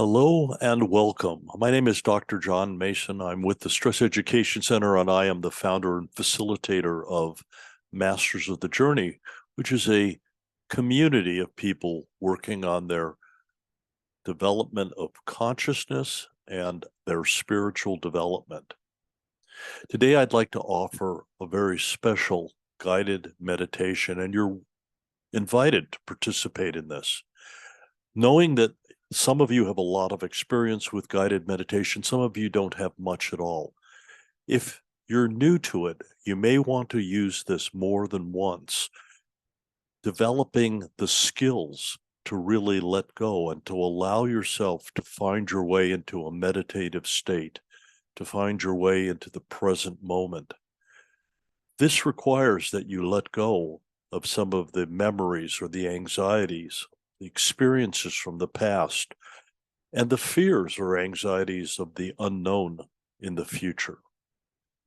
Hello and welcome. My name is Dr. John Mason. I'm with the Stress Education Center, and I am the founder and facilitator of Masters of the Journey, which is a community of people working on their development of consciousness and their spiritual development. Today, I'd like to offer a very special guided meditation, and you're invited to participate in this, knowing that some of you have a lot of experience with guided meditation. Some of you don't have much at all. If you're new to it, you may want to use this more than once, developing the skills to really let go and to allow yourself to find your way into a meditative state, to find your way into the present moment. This requires that you let go of some of the memories or the anxieties, the experiences from the past, and the fears or anxieties of the unknown in the future.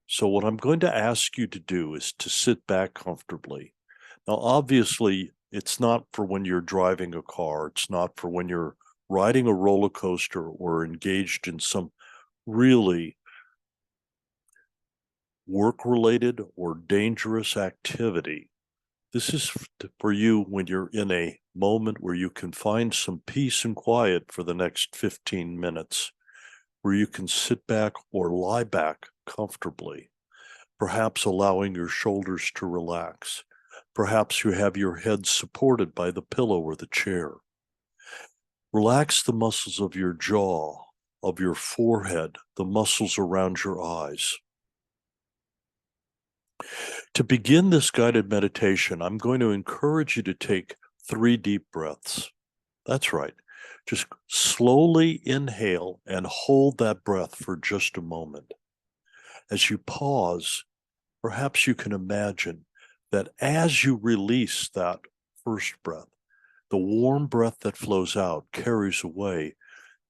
So what I'm going to ask you to do is to sit back comfortably. Now, obviously, it's not for when you're driving a car. It's not for when you're riding a roller coaster or engaged in some really work-related or dangerous activity. This is for you when you're in a moment where you can find some peace and quiet for the next 15 minutes, where you can sit back or lie back comfortably, perhaps allowing your shoulders to relax. Perhaps you have your head supported by the pillow or the chair. Relax the muscles of your jaw, of your forehead, the muscles around your eyes. To begin this guided meditation, I'm going to encourage you to take 3 deep breaths. That's right. Just slowly inhale and hold that breath for just a moment. As you pause, perhaps you can imagine that as you release that first breath, the warm breath that flows out carries away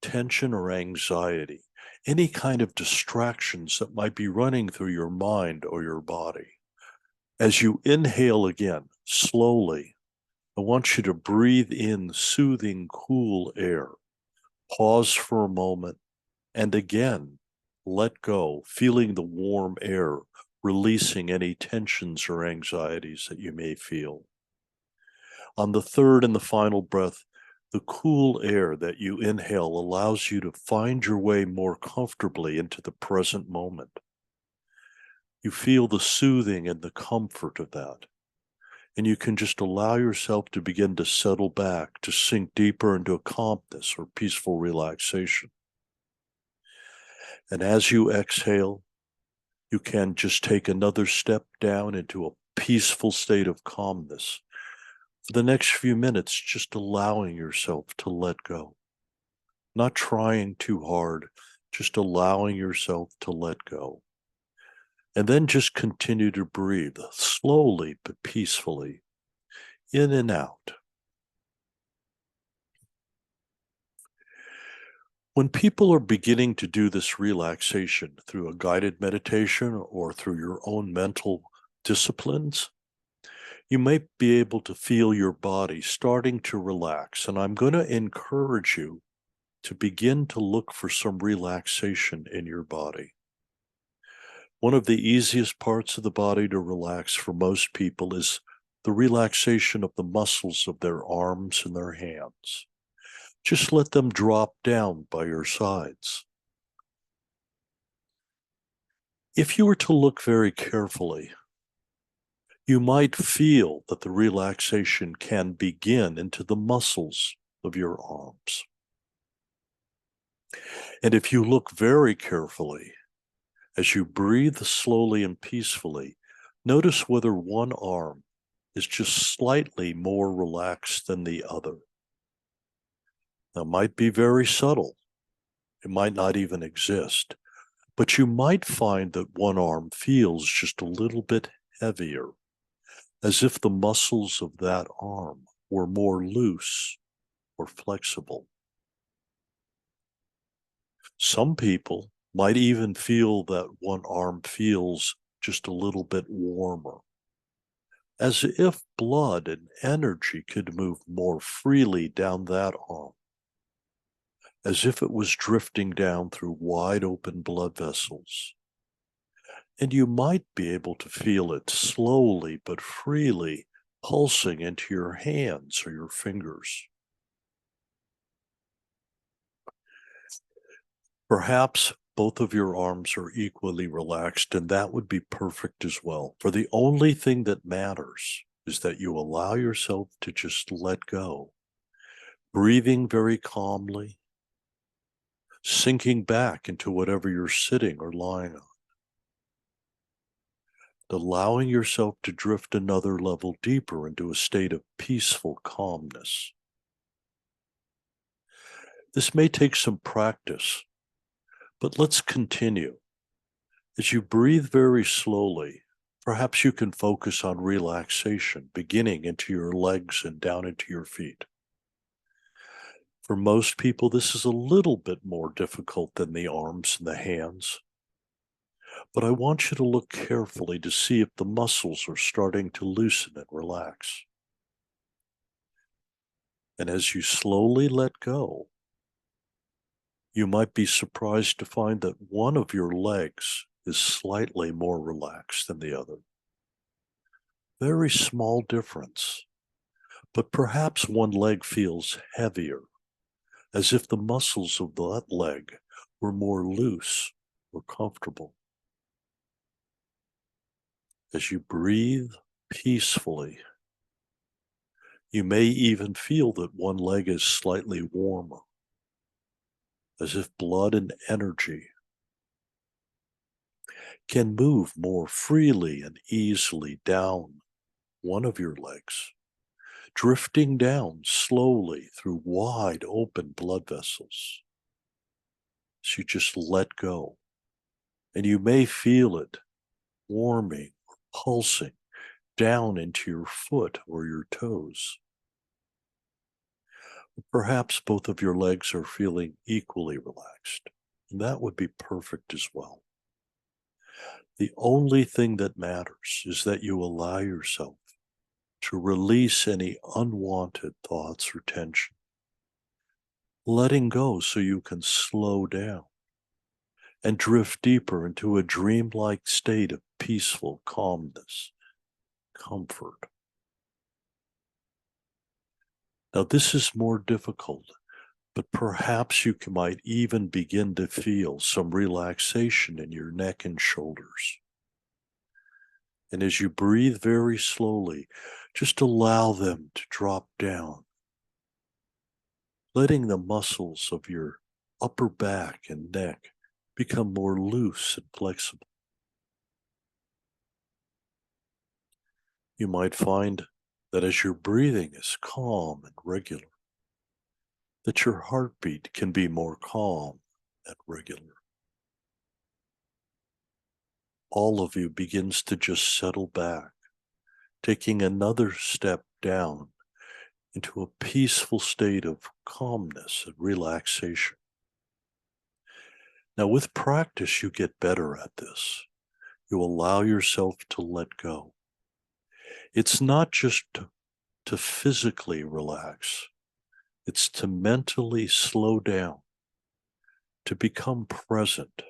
tension or anxiety, any kind of distractions that might be running through your mind or your body. As you inhale again, slowly, I want you to breathe in soothing, cool air. Pause for a moment, and again, let go, feeling the warm air, releasing any tensions or anxieties that you may feel. On the third and the final breath, the cool air that you inhale allows you to find your way more comfortably into the present moment. You feel the soothing and the comfort of that. And you can just allow yourself to begin to settle back, to sink deeper into a calmness or peaceful relaxation. And as you exhale, you can just take another step down into a peaceful state of calmness. For the next few minutes, just allowing yourself to let go. Not trying too hard, just allowing yourself to let go. And then just continue to breathe slowly but peacefully, in and out. When people are beginning to do this relaxation through a guided meditation or through your own mental disciplines, you may be able to feel your body starting to relax. And I'm going to encourage you to begin to look for some relaxation in your body. One of the easiest parts of the body to relax for most people is the relaxation of the muscles of their arms and their hands. Just let them drop down by your sides. If you were to look very carefully, you might feel that the relaxation can begin into the muscles of your arms. And if you look very carefully, as you breathe slowly and peacefully, notice whether one arm is just slightly more relaxed than the other. That might be very subtle. It might not even exist, but you might find that one arm feels just a little bit heavier, as if the muscles of that arm were more loose or flexible. Some people might even feel that one arm feels just a little bit warmer, as if blood and energy could move more freely down that arm. as if it was drifting down through wide open blood vessels. And you might be able to feel it slowly but freely pulsing into your hands or your fingers. Perhaps both of your arms are equally relaxed, and that would be perfect as well. For the only thing that matters is that you allow yourself to just let go, breathing very calmly, sinking back into whatever you're sitting or lying on, allowing yourself to drift another level deeper into a state of peaceful calmness. This may take some practice, but let's continue. As you breathe very slowly, perhaps you can focus on relaxation, beginning into your legs and down into your feet. For most people, this is a little bit more difficult than the arms and the hands. But I want you to look carefully to see if the muscles are starting to loosen and relax. And as you slowly let go, you might be surprised to find that one of your legs is slightly more relaxed than the other. Very small difference, but perhaps one leg feels heavier, as if the muscles of that leg were more loose or comfortable. As you breathe peacefully, you may even feel that one leg is slightly warmer, as if blood and energy can move more freely and easily down one of your legs, drifting down slowly through wide open blood vessels. So you just let go, and you may feel it warming or pulsing down into your foot or your toes. Perhaps both of your legs are feeling equally relaxed, and that would be perfect as well. The only thing that matters is that you allow yourself to release any unwanted thoughts or tension, letting go so you can slow down and drift deeper into a dreamlike state of peaceful calmness, comfort. Now, this is more difficult, but perhaps you might even begin to feel some relaxation in your neck and shoulders. And as you breathe very slowly, just allow them to drop down, letting the muscles of your upper back and neck become more loose and flexible. You might find that as your breathing is calm and regular, that your heartbeat can be more calm and regular. All of you begins to just settle back, taking another step down into a peaceful state of calmness and relaxation. Now, with practice, you get better at this. You allow yourself to let go. It's not just to physically relax, it's to mentally slow down, to become present,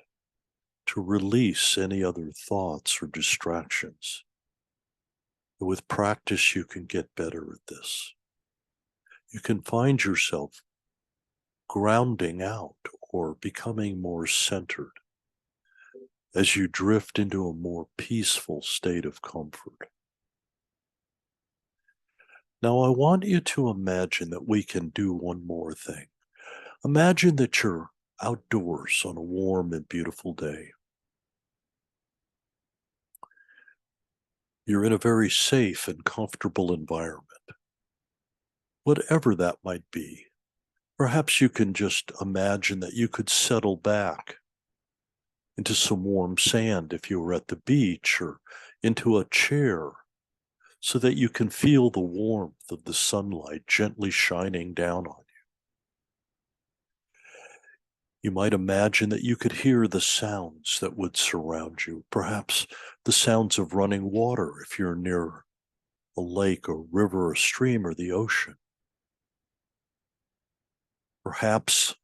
to release any other thoughts or distractions. With practice, you can get better at this. You can find yourself grounding out or becoming more centered as you drift into a more peaceful state of comfort. Now, I want you to imagine that we can do one more thing. Imagine that you're outdoors on a warm and beautiful day. You're in a very safe and comfortable environment. Whatever that might be, perhaps you can just imagine that you could settle back into some warm sand if you were at the beach, or into a chair so that you can feel the warmth of the sunlight gently shining down on you. You might imagine that you could hear the sounds that would surround you, perhaps the sounds of running water if you're near a lake or river or stream or the ocean. Perhaps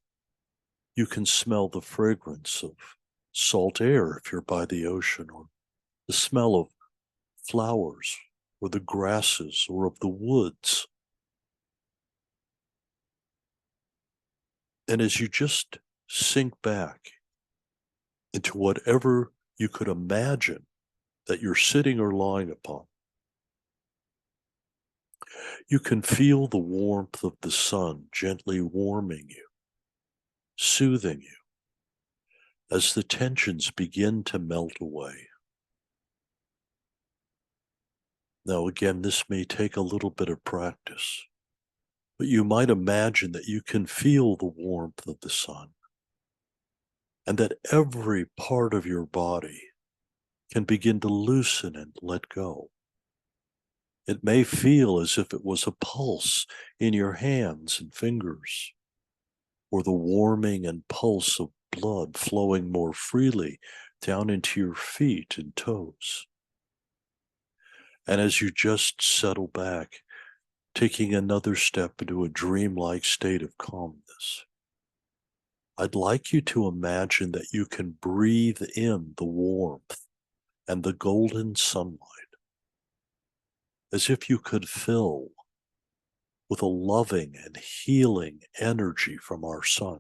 You can smell the fragrance of salt air if you're by the ocean, or the smell of flowers, or the grasses, or of the woods. And as you just sink back into whatever you could imagine that you're sitting or lying upon, you can feel the warmth of the sun gently warming you, soothing you, as the tensions begin to melt away. Now, again, this may take a little bit of practice, but you might imagine that you can feel the warmth of the sun and that every part of your body can begin to loosen and let go. It may feel as if it was a pulse in your hands and fingers, or the warming and pulse of blood flowing more freely down into your feet and toes. And as you just settle back, taking another step into a dreamlike state of calmness, I'd like you to imagine that you can breathe in the warmth and the golden sunlight as if you could fill with a loving and healing energy from our sun.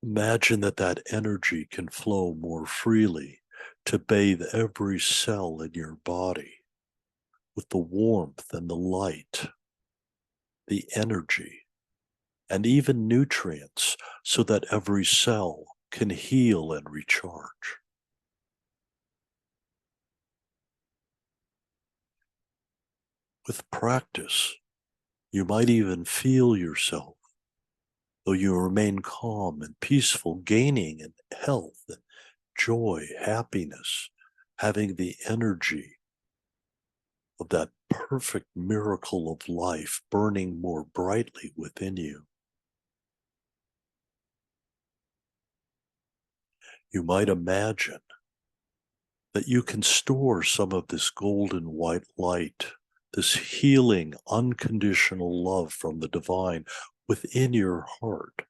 Imagine that that energy can flow more freely to bathe every cell in your body with the warmth and the light, the energy, and even nutrients, so that every cell can heal and recharge. With practice, you might even feel yourself, though you remain calm and peaceful, gaining in health and joy, happiness, having the energy of that perfect miracle of life burning more brightly within you. You might imagine that you can store some of this golden white light, this healing, unconditional love from the divine within your heart.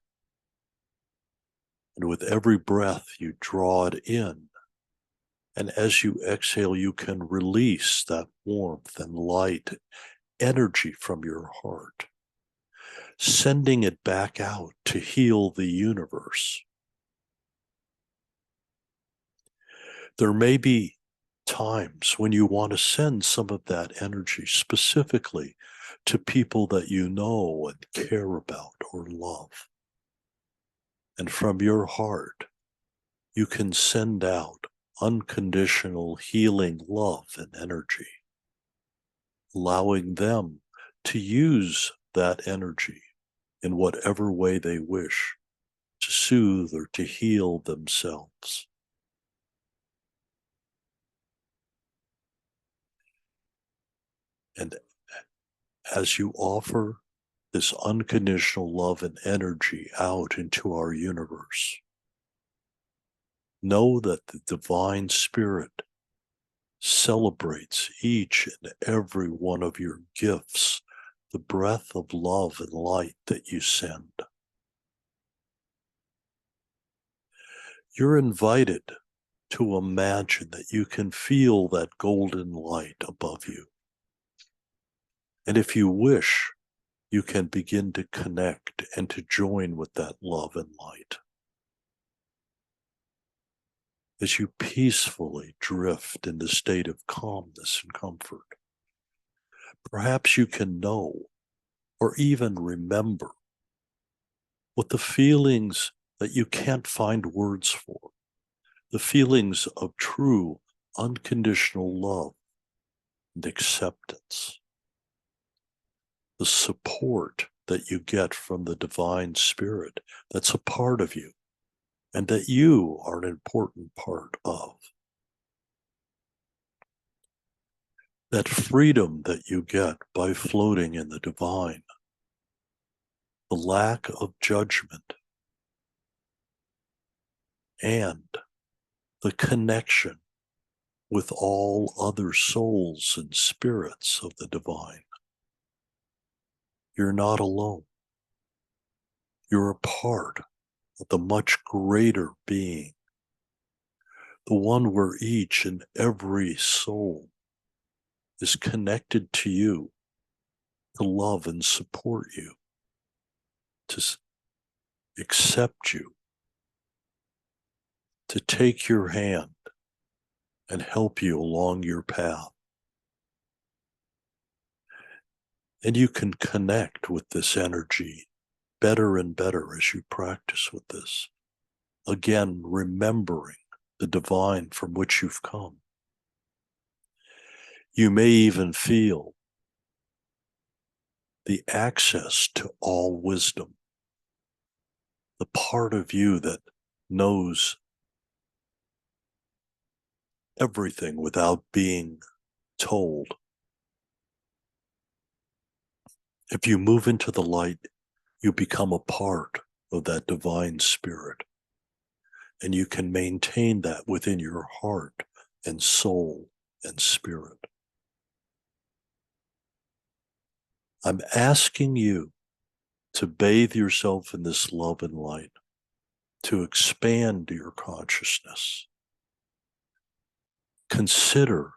And with every breath, you draw it in. And as you exhale, you can release that warmth and light, energy from your heart, sending it back out to heal the universe. There may be times when you want to send some of that energy specifically to people that you know and care about or love. And from your heart, you can send out unconditional healing love and energy, allowing them to use that energy in whatever way they wish to soothe or to heal themselves. And as you offer this unconditional love and energy out into our universe, know that the divine spirit celebrates each and every one of your gifts, the breath of love and light that you send. You're invited to imagine that you can feel that golden light above you. And if you wish, you can begin to connect and to join with that love and light. As you peacefully drift in the state of calmness and comfort, perhaps you can know or even remember what the feelings that you can't find words for, the feelings of true unconditional love and acceptance, the support that you get from the divine spirit that's a part of you and that you are an important part of. That freedom that you get by floating in the divine, the lack of judgment, and the connection with all other souls and spirits of the divine. You're not alone. You're a part of the much greater being, the one where each and every soul is connected to you to love and support you, to accept you, to take your hand and help you along your path. And you can connect with this energy better and better as you practice with this. Again, remembering the divine from which you've come. You may even feel the access to all wisdom, the part of you that knows everything without being told. If you move into the light, you become a part of that divine spirit, and you can maintain that within your heart and soul and spirit. I'm asking you to bathe yourself in this love and light, to expand your consciousness. Consider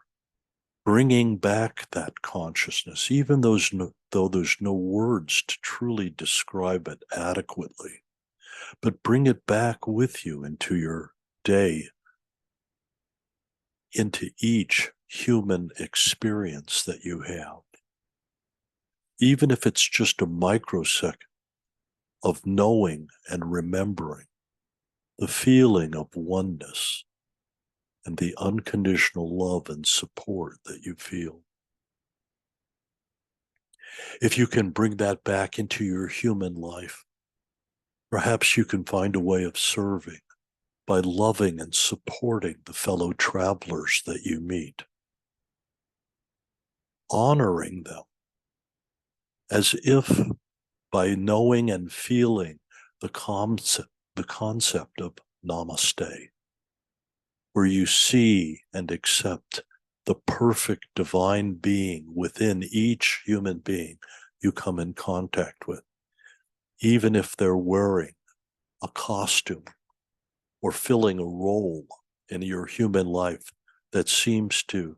bringing back that consciousness, even though there's no words to truly describe it adequately, but bring it back with you into your day, into each human experience that you have. Even if it's just a microsecond of knowing and remembering the feeling of oneness and the unconditional love and support that you feel. If you can bring that back into your human life, perhaps you can find a way of serving by loving and supporting the fellow travelers that you meet, honoring them as if by knowing and feeling the concept of Namaste, where you see and accept the perfect divine being within each human being you come in contact with, even if they're wearing a costume or filling a role in your human life that seems to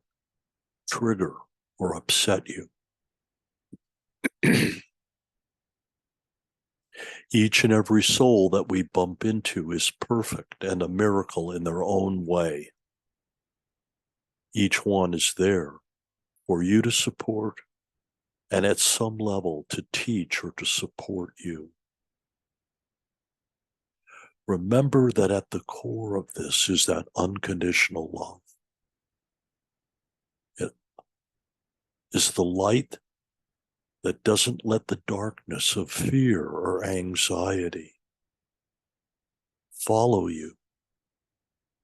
trigger or upset you. Each and every soul that we bump into is perfect and a miracle in their own way. Each one is there for you to support and at some level to teach or to support you. Remember that at the core of this is that unconditional love. It is the light that doesn't let the darkness of fear or anxiety follow you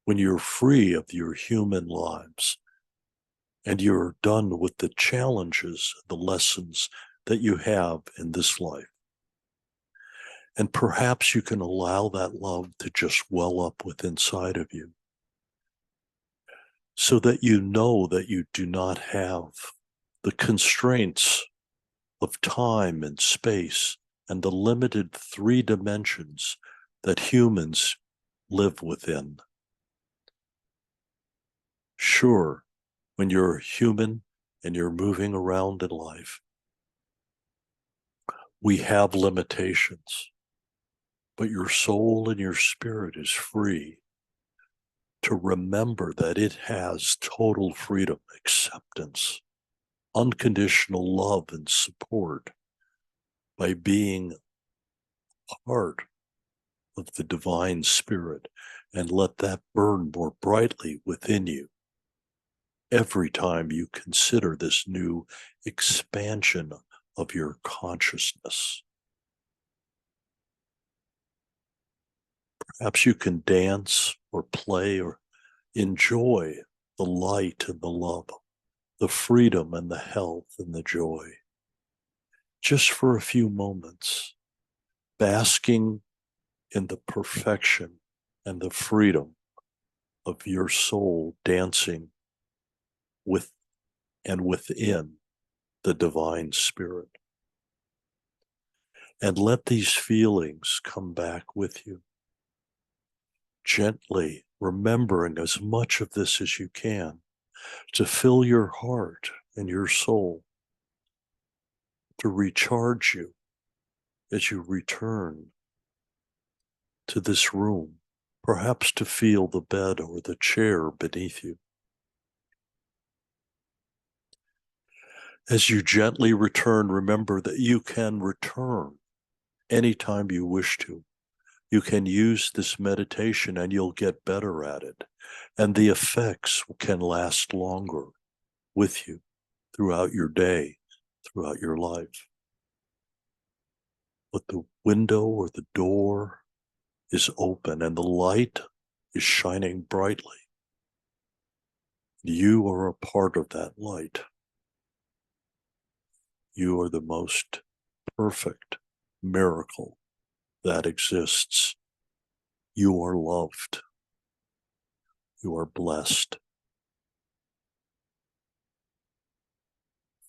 when you're free of your human lives and you're done with the challenges, the lessons that you have in this life. And perhaps you can allow that love to just well up within inside of you so that you know that you do not have the constraints of time and space and the limited 3 dimensions that humans live within. Sure, when you're human and you're moving around in life, we have limitations, but your soul and your spirit is free to remember that it has total freedom, acceptance, unconditional love and support by being part of the divine spirit, and let that burn more brightly within you every time you consider this new expansion of your consciousness. Perhaps you can dance or play or enjoy the light and the love, the freedom and the health and the joy, just for a few moments, basking in the perfection and the freedom of your soul dancing with and within the divine spirit. and let these feelings come back with you. Gently remembering as much of this as you can to fill your heart and your soul, to recharge you as you return to this room, perhaps to feel the bed or the chair beneath you. As you gently return, remember that you can return anytime you wish to. You can use this meditation and you'll get better at it. And the effects can last longer with you throughout your day, throughout your life. But the window or the door is open and the light is shining brightly. You are a part of that light. You are the most perfect miracle that exists. You are loved. You are blessed.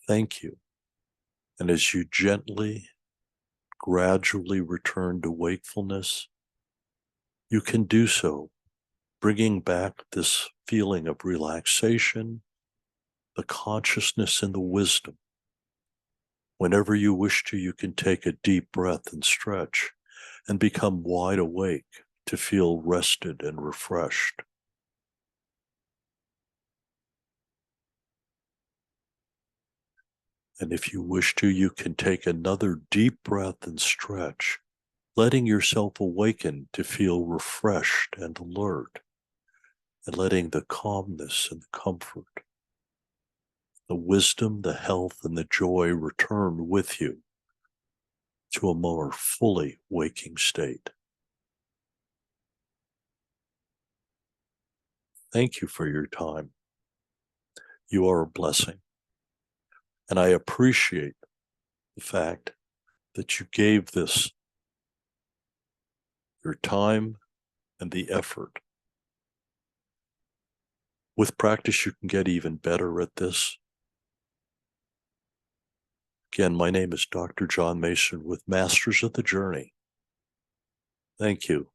Thank you. And as you gently, gradually return to wakefulness, you can do so, bringing back this feeling of relaxation, the consciousness and the wisdom. Whenever you wish to, you can take a deep breath and stretch and become wide awake to feel rested and refreshed. And if you wish to, you can take another deep breath and stretch, letting yourself awaken to feel refreshed and alert, and letting the calmness and the comfort, the wisdom, the health, and the joy return with you to a more fully waking state. Thank you for your time. You are a blessing. And I appreciate the fact that you gave this your time and the effort. With practice, you can get even better at this. Again, my name is Dr. John Mason with Masters of the Journey. Thank you.